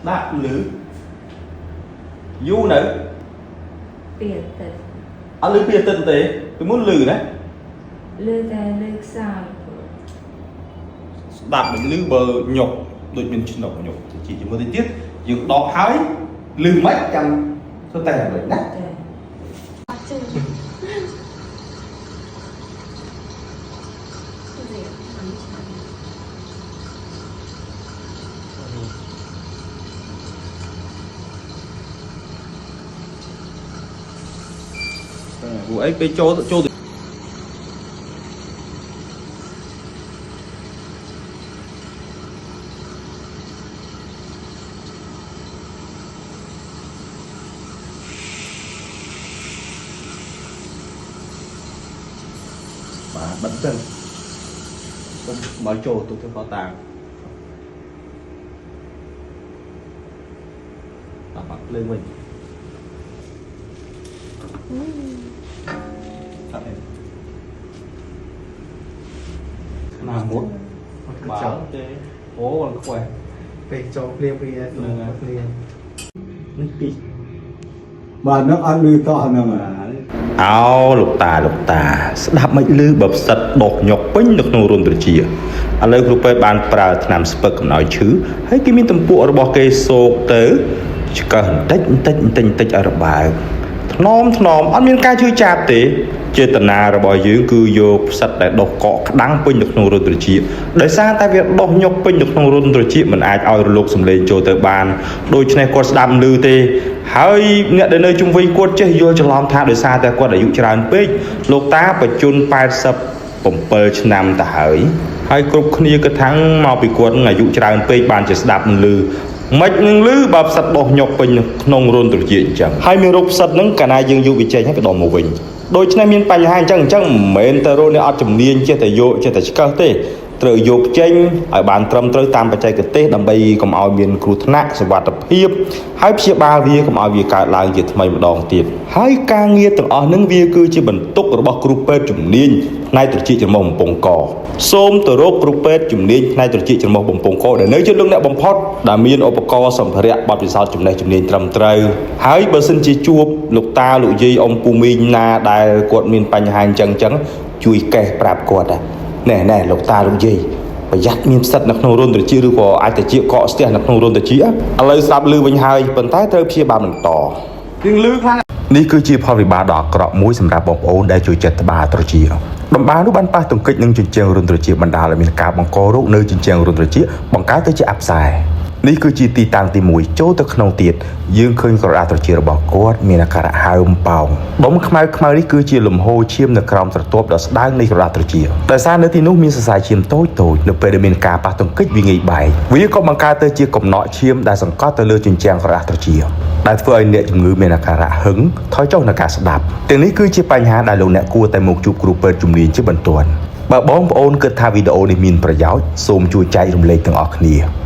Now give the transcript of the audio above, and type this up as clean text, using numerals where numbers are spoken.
đáp lử du nữa biệt tật ăn lử bia tân tế tôi muốn lử đấy lư ta lư sao đạp mình lử bờ nhục đội mình chuyển động nhục chỉ mới tiết dựng đỏ hái lử mất trong số tay là bệnh đắt vụ ấy cái chỗ và bắn chân mở chỗ tôi có tàng và bắt lên mình nào muốn bảo ố còn khỏeไปจองเรียงเรียนเรียน nước đi บ้านนักอันลือต่อนั่นน่ะ áo lục tà đạp mấy lư bập sật đột nhọc bánh được nô rôn từ chia anh lấy group ban pra nam spek nói chứ hay cái miếng tầm bộ bỏ cây sô tới chỉ cần tách ở bài nóm anh miếng ca chưa chạp thế chơi tận nào rồi bỏ dưới cứ vô sạch để đột cọ đáng bánh được nô rôn từ chia để xa tại việc đột nhọc bánh được nô rôn từ chia mình ai ao lục sầm lên cho tới bàn đôi chân này có đam lư têហើយអ្នកដែលនៅជុំវិញគាត់ចេះយល់ច្រឡំថាដោយសារតែគាត់អាយុច្រើនពេកលោកតាបច្ចុប្បន្ន87ឆ្នាំទៅហើយគ្រប់គ្នាក៏ថាំងមកពីគាត់អាយុច្រើនពេកបានជាស្ដាប់នឹងឮមិននឹងឮបើផ្សិតបោះញុកពេញក្នុងរន្ធត្រជាអញ្ចឹងហើយមានរូបផ្សិតហ្នឹងកាលណាយើងយកវាចេញហើយក៏ដកមកវិញដូច្នេះមានបញ្ហាអញ្ចឹងមិនមែនតែរោនេះអត់ជំនាញចេះតែយកចេះតែឆ្កឹះទេត្រូវយកចេញឲ្យបានត្រឹមត្រូវតាមបច្ចេកទេសដើម្បីកុំឲ្យមានគ្រោះថ្នាក់សុវត្ថិភាពហើយព្យាបាលវាកុំឲ្យវាកើតឡើងជាថ្មីម្ដងទៀតហើយការងារទាំងអស់ហ្នឹងវាគឺជាបន្ទុករបស់គ្រូពេទ្យជំនាញផ្នែកត្រចៀកច្រមុះបំពង់កសូមទៅរកគ្រូពេទ្យជំនាញផ្នែកត្រចៀកច្រមុះបំពង់កដែលនៅជិតលោកអ្នកបំផុតដែលមានឧបករណ៍សម្ភារៈបទពិសោធន៍ចំណេះជំនាញត្រឹមត្រូវហើយបើសិនជាជួបលោកតាលោកយាយអ៊ំពូមីងណាដែលគាត់មានបញ្ហាអញ្ចឹងជួយកេះប្រាប់គាត់ណែលោកតាលោកយាយប្រយ័ត្នមានផ្សិតនៅក្នុងរន្ធត្រចៀកឬក៏អាចត្រចៀកកកស្ទះនៅក្នុងរន្ធត្រចៀកឥឡូវស្ដាប់ឮវិញហើយប៉ុន្តែត្រូវព្យាបាលបន្តយើងឮខ្លាំងនេះគឺជាផលវិបាកដ៏អាក្រក់មួយសម្រាប់បងប្អូនដែលជួយចិត្តត្បាល់ត្រចៀកដំណើរនោះបានប៉ះទង្គិចនឹងជញ្ជាំងរន្ធត្រចៀកបណ្ដាលឲ្យមានការបង្ករោគនៅជញ្ជាំងរន្ធត្រចៀកបង្កើតទៅជាអាប់សែនេះគឺជាទីតាំងទី1ចូលទៅក្នុងទៀតយើងឃើញក្រដាសត្រចៀករបស់គាត់មានអាការៈហើមប៉ោងដុំខ្មៅនេះគឺជាលំហូរឈាមនៅក្រោមស្រទាប់ដ៏ស្ដើងនៃក្រដាសត្រចៀកដោយសារនៅទីនោះមានសរសៃឈាមតូចនៅពេលដែលមានការប៉ះទង្គិចវាងាយបែកវាក៏បង្កើតទៅជាកំណកឈាមដែលសង្កត់ទៅលើជញ្ជាំងក្រដាសត្រចៀកដែលធ្វើឲ្យអ្នកជំងឺមានអាការៈហឹងថយចុះនៅការស្ដាប់ទាំងនេះគឺជាបញ្ហាដែលលោកអ្នកគួរតែមកជួបគ្រូពេទ្យជំនាញជាបន្ទាន់បើបងប្អូនគិតថាវីដេអូនេះមានប្រយោជន៍សូមជួយចែករំលែកទាំងអស់គ្នា